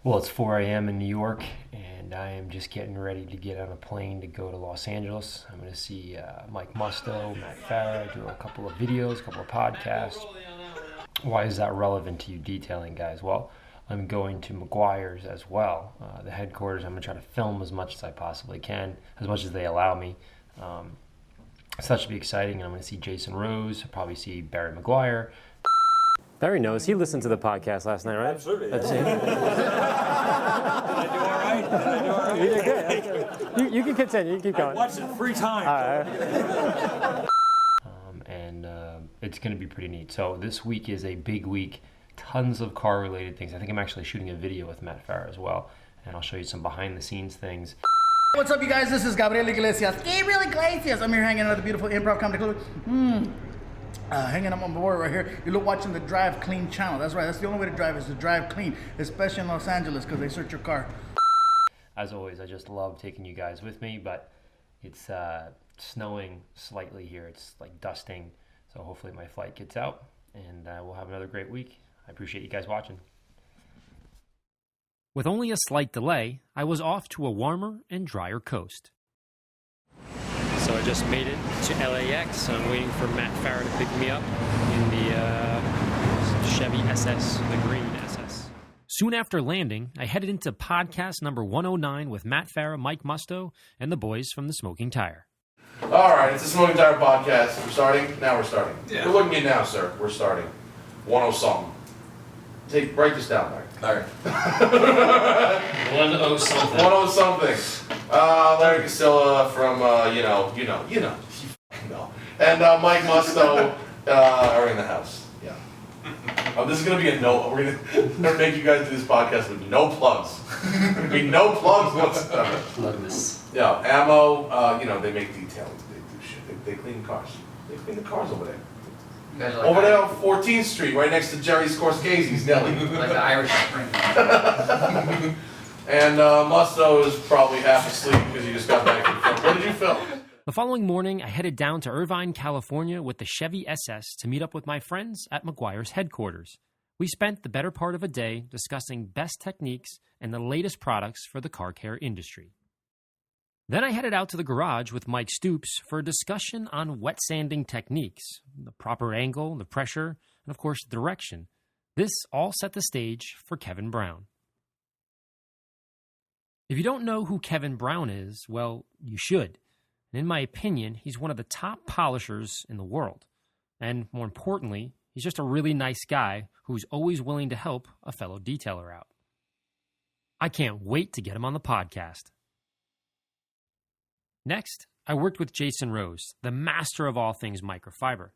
Well, it's 4 a.m. in New York, and I am just getting ready to get on a plane to go to Los Angeles. I'm going to see Mike Musto, Matt Farah, do a couple of videos, a couple of podcasts. Why is that relevant to you detailing, guys? Well, I'm going to McGuires as well, the headquarters. I'm going to try to film as much as I possibly can, as much as they allow me. So that should be exciting, and I'm going to see Jason Rose, probably see Barry Meguiar. Barry knows. He listened to the podcast last night, right? Absolutely. That's it. Did I do all right? You did good. You can continue. You keep going. I watched it free time. All right. It's going to be pretty neat. So this week is a big week. Tons of car-related things. I think I'm actually shooting a video with Matt Farah as well, and I'll show you some behind-the-scenes things. What's up, you guys? This is Gabriel Iglesias. Gabriel Iglesias. I'm here hanging out at the beautiful Improv Comedy Club. Hanging up on board right here. You're watching the Drive Clean channel. That's right. That's the only way to drive is to drive clean, especially in Los Angeles because they search your car. As always, I just love taking you guys with me, but it's snowing slightly here. It's like dusting, so hopefully my flight gets out, and we'll have another great week. I appreciate you guys watching. With only a slight delay, I was off to a warmer and drier coast. So I just made it to LAX. I'm waiting for Matt Farah to pick me up in the Chevy SS, the green SS. Soon after landing, I headed into podcast number 109 with Matt Farah, Mike Musto, and the boys from the Smoking Tire. All right, it's the Smoking Tire podcast. We're starting? Now we're starting. Yeah. We're looking at now, sir. We're starting. 10-something. Write this down, Mike. All right. 10-something. 10-something. Larry Casilla from, you know. And Mike Musto are in the house. Yeah. This is going to be a no. We're going to make you guys do this podcast with no plugs. There'll be no plugs whatsoever. Plug this. Yeah, AMMO, they make detailing. They do shit. They clean cars. They clean the cars over there. You guys are like Over there on 14th Street, right next to Jerry Scorsese's deli. like the Irish Spring. And Musto is probably half asleep because he just got back from film. What did you film? The following morning, I headed down to Irvine, California with the Chevy SS to meet up with my friends at McGuires headquarters. We spent the better part of a day discussing best techniques and the latest products for the car care industry. Then I headed out to the garage with Mike Stoops for a discussion on wet sanding techniques, the proper angle, the pressure, and of course the direction. This all set the stage for Kevin Brown. If you don't know who Kevin Brown is, well, you should. And in my opinion, he's one of the top polishers in the world. And more importantly, he's just a really nice guy who's always willing to help a fellow detailer out. I can't wait to get him on the podcast. Next, I worked with Jason Rose, the master of all things microfiber.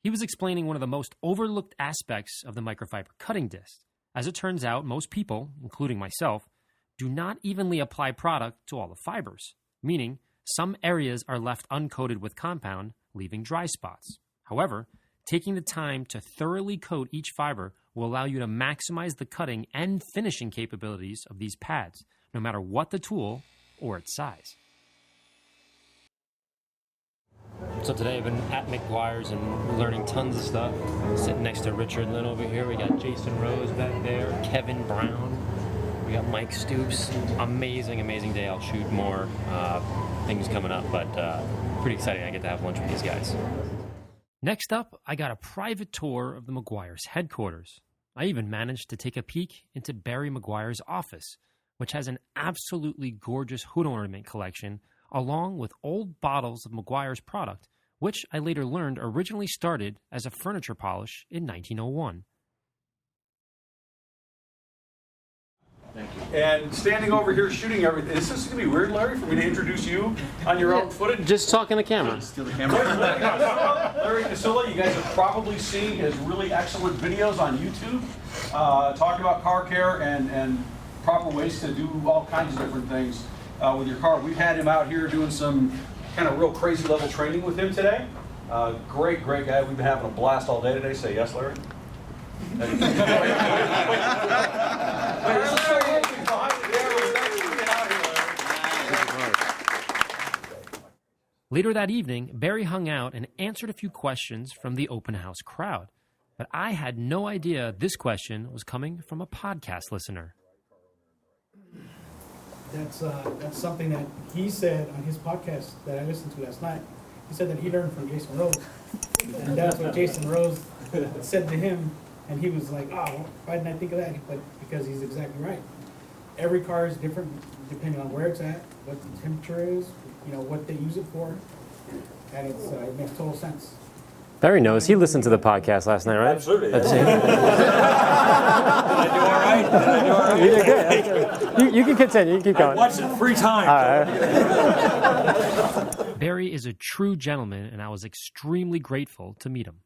He was explaining one of the most overlooked aspects of the microfiber cutting disc. As it turns out, most people, including myself, do not evenly apply product to all the fibers, meaning some areas are left uncoated with compound, leaving dry spots. However, taking the time to thoroughly coat each fiber will allow you to maximize the cutting and finishing capabilities of these pads, no matter what the tool or its size. So today I've been at McGuires and learning tons of stuff. Sitting next to Richard Lin over here. We got Jason Rose back there, Kevin Brown. We got Mike Stoops. Amazing, amazing day. I'll shoot more things coming up, but pretty exciting. I get to have lunch with these guys. Next up, I got a private tour of the McGuires headquarters. I even managed to take a peek into Barry Meguiar's office, which has an absolutely gorgeous hood ornament collection along with old bottles of McGuire's product, which I later learned originally started as a furniture polish in 1901. Thank you. And standing over here shooting everything. Is this going to be weird, Larry, for me to introduce you on your own footage? Just talking to camera. Steal the camera. Larry Casilla, you guys have probably seen his really excellent videos on YouTube talking about car care and proper ways to do all kinds of different things with your car. We've had him out here doing some kind of real crazy level training with him today. Great guy. We've been having a blast all day today. Say yes, Larry. Later that evening, Barry hung out and answered a few questions from the open house crowd. But I had no idea this question was coming from a podcast listener. that's something that he said on his podcast that I listened to last night. He said that he learned from Jason Rose, and that's what Jason Rose said to him, and he was like, "Oh, why didn't I think of that?" But because he's exactly right. Every car is different depending on where it's at, what the temperature is, what they use it for, and it makes total sense. Barry knows. He listened to the podcast last night, right? Absolutely. That's Did I do all right? Did I do all right? You did good. You can continue. You can keep I going. watched it 3 times. All right. Barry is a true gentleman, and I was extremely grateful to meet him.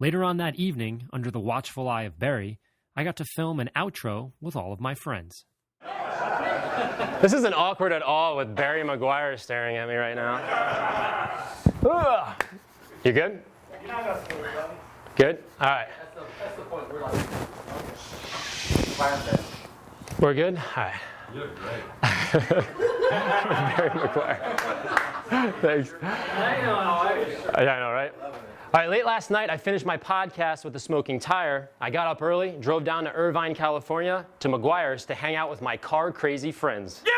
Later on that evening, under the watchful eye of Barry, I got to film an outro with all of my friends. This isn't awkward at all with Barry Meguiar staring at me right now. Ugh. You good? Good? All right. That's the point. We're like, We're good? All right. You look great. Barry Meguiar. Thanks. I know how I feel. I know, right? All right, late last night, I finished my podcast with the smoking tire. I got up early, drove down to Irvine, California, to McGuires to hang out with my car-crazy friends. Yeah!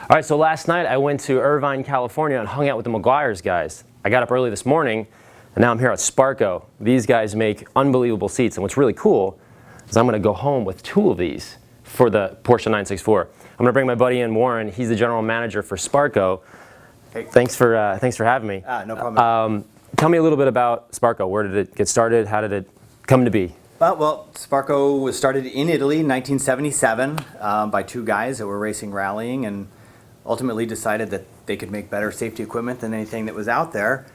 All right, so last night I went to Irvine, California and hung out with the McGuires guys. I got up early this morning, and now I'm here at Sparco. These guys make unbelievable seats, and what's really cool is I'm gonna go home with 2 of these for the Porsche 964. I'm gonna bring my buddy in, Warren. He's the general manager for Sparco. Hey. Thanks for having me. No problem. Tell me a little bit about Sparco. Where did it get started? How did it come to be? Well, Sparco was started in Italy in 1977 by 2 guys that were racing rallying and ultimately decided that they could make better safety equipment than anything that was out there.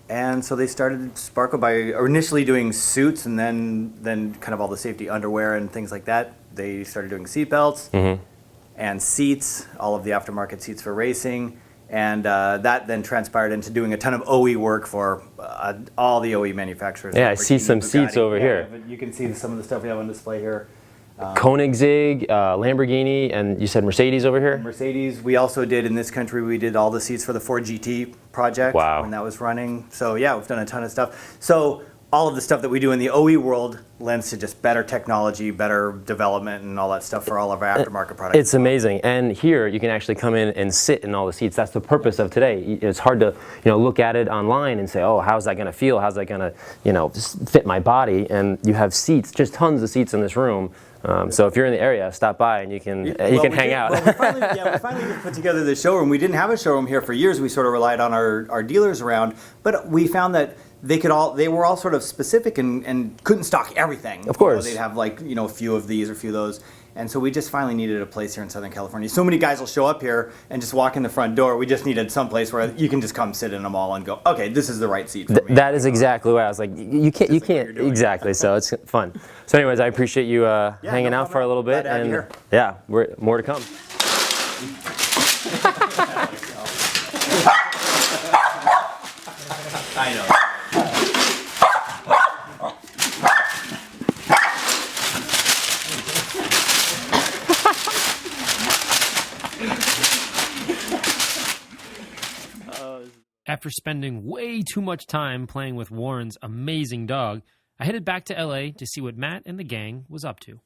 And so they started Sparco by initially doing suits and then kind of all the safety underwear and things like that. They started doing seat belts and seats, all of the aftermarket seats for racing. And that then transpired into doing a ton of OE work for all the OE manufacturers. Yeah, I see some seats over here. But you can see some of the stuff we have on display here. Koenigsegg, Lamborghini, and you said Mercedes over here? Mercedes. We also did, in this country, we did all the seats for the Ford GT project when that was running. So yeah, we've done a ton of stuff. So all of the stuff that we do in the OE world lends to just better technology, better development, and all that stuff for all of our aftermarket products. It's amazing. And here you can actually come in and sit in all the seats. That's the purpose of today. It's hard to look at it online and say, oh, how's that going to feel? How's that going to just fit my body? And you have seats, just tons of seats in this room. So if you're in the area, stop by and you can hang out. Well, we finally just put together the showroom. We didn't have a showroom here for years. We sort of relied on our dealers around, but we found that they were all sort of specific and couldn't stock everything. Of course. They'd have a few of these or a few of those. And so we just finally needed a place here in Southern California. So many guys will show up here and just walk in the front door. We just needed some place where you can just come sit in them all and go, okay, this is the right seat for me. That is exactly what I was like. You can't exactly. So it's fun. So anyways, I appreciate you hanging out for a little bit. Glad to have you here. Yeah, more to come. I know. After spending way too much time playing with Warren's amazing dog, I headed back to LA to see what Matt and the gang was up to.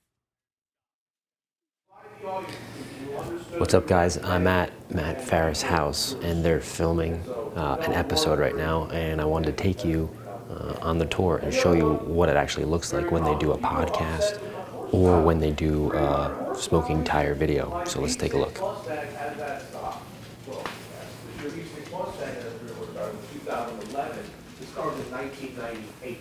What's up, guys? I'm at Matt Farris' house, and they're filming an episode right now, and I wanted to take you on the tour and show you what it actually looks like when they do a podcast or when they do a smoking tire video. So let's take a look. This car was in 1998,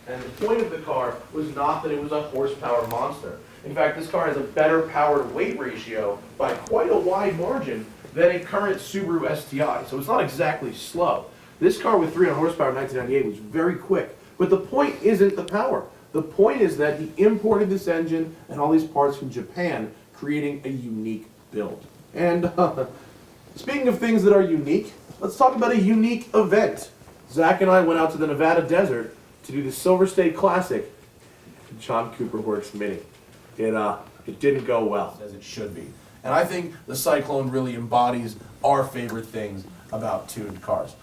and the point of the car was not that it was a horsepower monster. In fact, this car has a better power-to-weight ratio by quite a wide margin than a current Subaru STI, so it's not exactly slow. This car with 300 horsepower in 1998 was very quick, but the point isn't the power. The point is that he imported this engine and all these parts from Japan, creating a unique build. And speaking of things that are unique, let's talk about a unique event. Zach and I went out to the Nevada desert to do the Silver State Classic, John Cooper Works Mini. It didn't go well, as it should be. And I think the Cyclone really embodies our favorite things about tuned cars.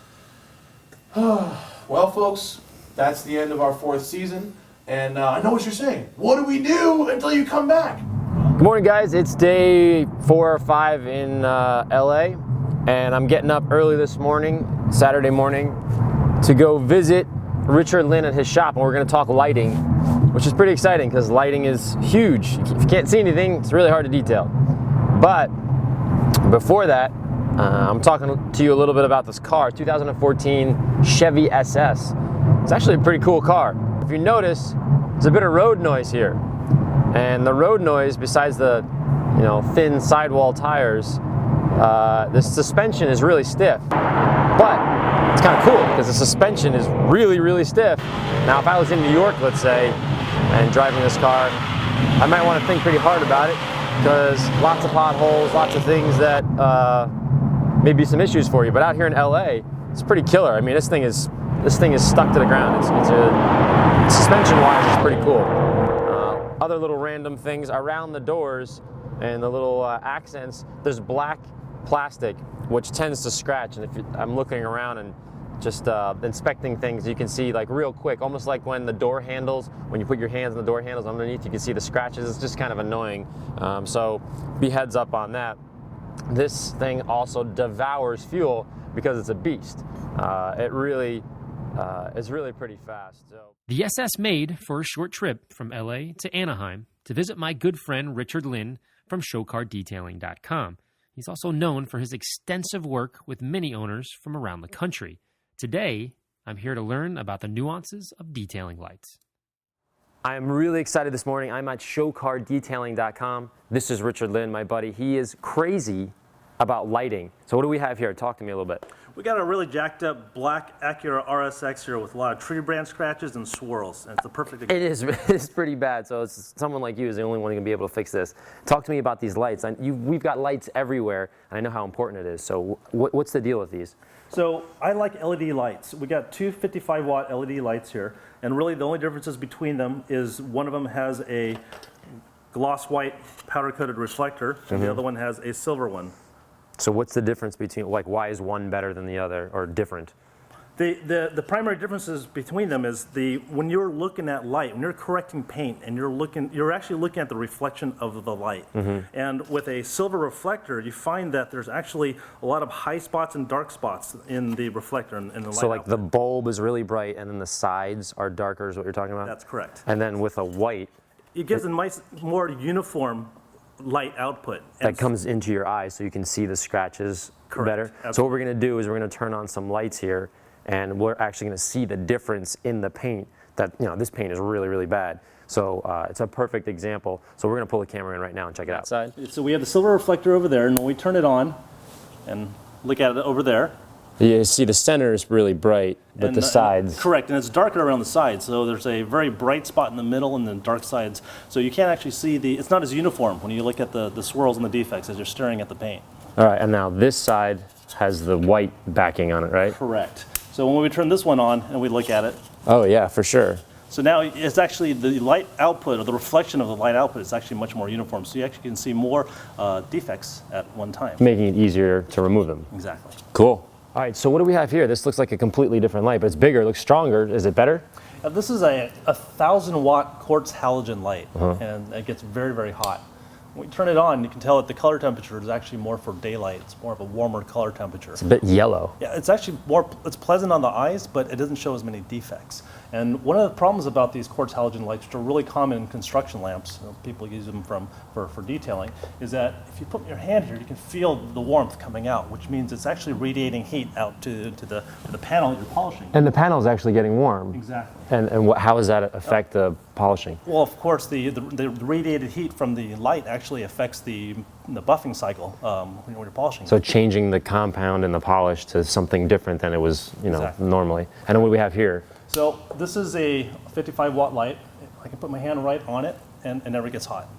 Well, folks, that's the end of our 4th season. And I know what you're saying. What do we do until you come back? Good morning, guys. It's day 4 or 5 in LA, and I'm getting up early this morning, Saturday morning, to go visit Richard Lin at his shop, and we're going to talk lighting, which is pretty exciting because lighting is huge. If you can't see anything, it's really hard to detail. But before that, I'm talking to you a little bit about this car, 2014 Chevy SS. It's actually a pretty cool car. If you notice, there's a bit of road noise here. And the road noise, besides the thin sidewall tires, the suspension is really stiff. But it's kind of cool because the suspension is really, really stiff. Now, if I was in New York, let's say, and driving this car, I might want to think pretty hard about it because lots of potholes, lots of things that may be some issues for you. But out here in LA, it's pretty killer. I mean, this thing is stuck to the ground. Suspension-wise, it's pretty cool. Other little random things around the doors and the little accents, there's black plastic, which tends to scratch. And I'm looking around and just inspecting things, you can see like real quick, almost like when the door handles, when you put your hands on the door handles underneath, you can see the scratches. It's just kind of annoying. So be heads up on that. This thing also devours fuel because it's a beast. It really is really pretty fast. So. The SS made for a short trip from LA to Anaheim to visit my good friend Richard Lin from ShowCarDetailing.com. He's also known for his extensive work with mini owners from around the country. Today, I'm here to learn about the nuances of detailing lights. I'm really excited this morning. I'm at ShowCarDetailing.com. This is Richard Lin, my buddy. He is crazy about lighting. So what do we have here? Talk to me a little bit. We got a really jacked up black Acura RSX here with a lot of tree branch scratches and swirls, and it's the perfect example. It's pretty bad, so someone like you is the only one who can be able to fix this. Talk to me about these lights. We've got lights everywhere, and I know how important it is. So what's the deal with these? So I like LED lights. We got two 55-watt LED lights here, and really the only differences between them is one of them has a gloss white powder-coated reflector, and the other one has a silver one. So what's the difference between, like, why is one better than the other, or different? The primary differences between them is when you're looking at light, when you're correcting paint, and you're actually looking at the reflection of the light. And with a silver reflector, you find that there's actually a lot of high spots and dark spots in the reflector and the light. So like output. the bulb is really bright, and then the sides are darker, is what you're talking about? That's correct. And then with a white, it gives a nice, more uniform light output. That comes into your eyes so you can see the scratches better. Absolutely. So what we're going to do is we're going to turn on some lights here, and we're actually going to see the difference in the paint. That, this paint is really, really bad. So it's a perfect example. So we're going to pull the camera in right now and check it out. So we have the silver reflector over there, and when we turn it on and look at it over there, you see the center is really bright, but the sides. Correct, and it's darker around the sides. So there's a very bright spot in the middle and the dark sides. So you can't actually see it's not as uniform when you look at the swirls and the defects as you're staring at the paint. All right, and now this side has the white backing on it, right? Correct. So when we turn this one on and we look at it. Oh yeah, for sure. So now it's actually the light output, or the reflection of the light output, is actually much more uniform. So you actually can see more defects at one time. Making it easier to remove them. Exactly. Cool. All right, so what do we have here? This looks like a completely different light, but it's bigger, it looks stronger. Is it better? This is a 1,000-watt quartz halogen light, and it gets very, very hot. When we turn it on, you can tell that the color temperature is actually more for daylight. It's more of a warmer color temperature. It's a bit yellow. Yeah, it's actually it's pleasant on the eyes, but it doesn't show as many defects. And one of the problems about these quartz halogen lights, which are really common in construction lamps, people use them for detailing, is that if you put your hand here, you can feel the warmth coming out, which means it's actually radiating heat out to the panel that you're polishing. And the panel is actually getting warm. Exactly. And how does that affect the polishing? Well, of course, the radiated heat from the light actually affects the buffing cycle when you're polishing. So changing the compound and the polish to something different than it was, Exactly. normally. And what do we have here? So this is a 55-watt light. I can put my hand right on it, and it never gets hot.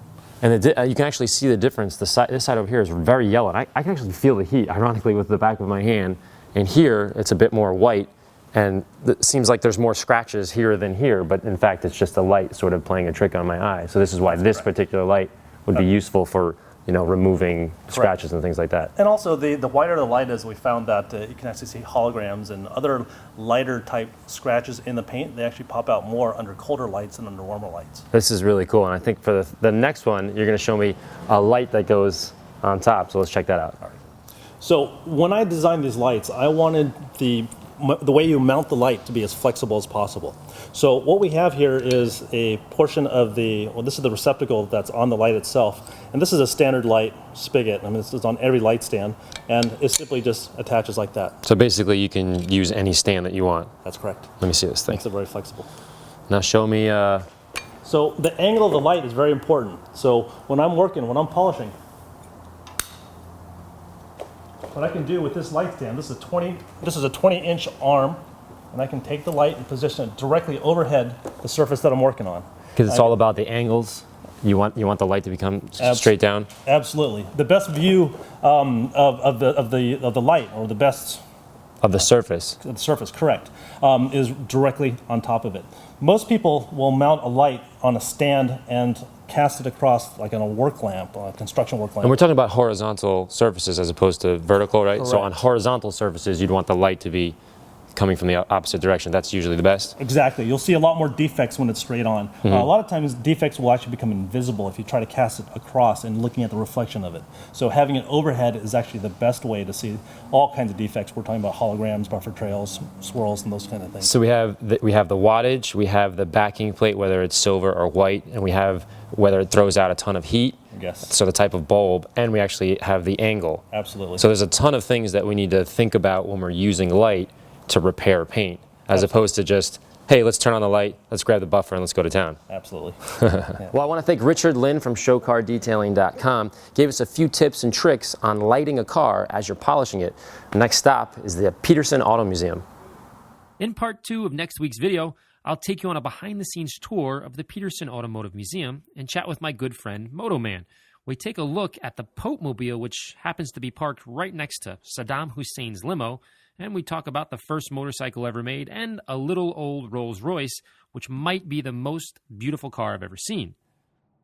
And you can actually see the difference. This side over here is very yellow. And I can actually feel the heat, ironically, with the back of my hand. And here, it's a bit more white. And it seems like there's more scratches here than here, but in fact, it's just the light sort of playing a trick on my eye. So this is why this particular light would be useful for removing scratches and things like that. And also, the wider the light is, we found that you can actually see holograms and other lighter type scratches in the paint. They actually pop out more under colder lights than under warmer lights. This is really cool, and I think for the next one, you're going to show me a light that goes on top. So let's check that out. So when I designed these lights, I wanted the way you mount the light to be as flexible as possible. So what we have here is a portion of this is the receptacle that's on the light itself. And this is a standard light spigot. I mean, this is on every light stand. And it simply just attaches like that. So basically, you can use any stand that you want. That's correct. Let me see this thing. Makes it very flexible. Now show me. So the angle of the light is very important. So when I'm polishing, what I can do with this light stand, this is a 20-inch arm, and I can take the light and position it directly overhead the surface that I'm working on. Because it's all about the angles. You want the light to become straight down. Absolutely. The best view of the light, or the best of the surface. The surface, correct, is directly on top of it. Most people will mount a light on a stand and cast it across, like on a work lamp, a construction work lamp. And we're talking about horizontal surfaces as opposed to vertical, right? Correct. So on horizontal surfaces, you'd want the light to be coming from the opposite direction. That's usually the best. Exactly. You'll see a lot more defects when it's straight on. A lot of times defects will actually become invisible if you try to cast it across and looking at the reflection of it. So having it overhead is actually the best way to see all kinds of defects. We're talking about holograms, buffer trails, swirls, and those kind of things. So we have the wattage, we have the backing plate, whether it's silver or white, and we have whether it throws out a ton of heat. Yes. So the type of bulb, and we actually have the angle. Absolutely. So there's a ton of things that we need to think about when we're using light to repair paint, as opposed to just, hey, let's turn on the light, let's grab the buffer, and let's go to town. Absolutely. Well, I want to thank Richard Lin from ShowCarDetailing.com. Gave us a few tips and tricks on lighting a car as you're polishing it. Next stop is the Peterson Auto Museum. In part 2 of next week's video, I'll take you on a behind-the-scenes tour of the Peterson Automotive Museum and chat with my good friend Moto Man. We take a look at the Pope Mobile, which happens to be parked right next to Saddam Hussein's limo, and we talk about the first motorcycle ever made and a little old Rolls-Royce, which might be the most beautiful car I've ever seen.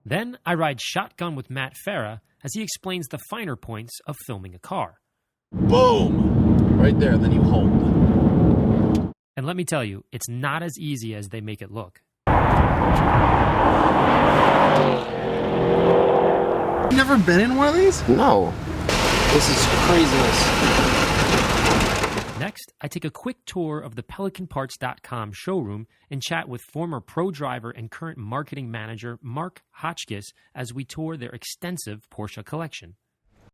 Then I ride shotgun with Matt Farah as he explains the finer points of filming a car. Boom! Right there, then you hold. And let me tell you, it's not as easy as they make it look. Never been in one of these? No. This is craziness. Next, I take a quick tour of the PelicanParts.com showroom and chat with former pro driver and current marketing manager Mark Hotchkiss as we tour their extensive Porsche collection.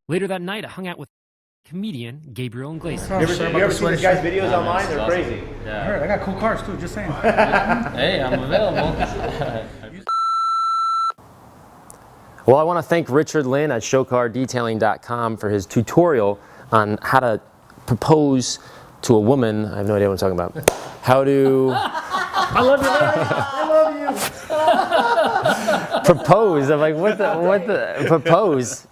Later that night, I hung out with comedian Gabriel Iglesias. You ever seen this guy's videos online? They're crazy. I heard, I got cool cars too, just saying. Hey, I'm available. Well, I want to thank Richard Lin at ShowCarDetailing.com for his tutorial on how to propose to a woman. I have no idea what I'm talking about. How to... I love you, Larry. I love you. propose. I'm like, what the propose?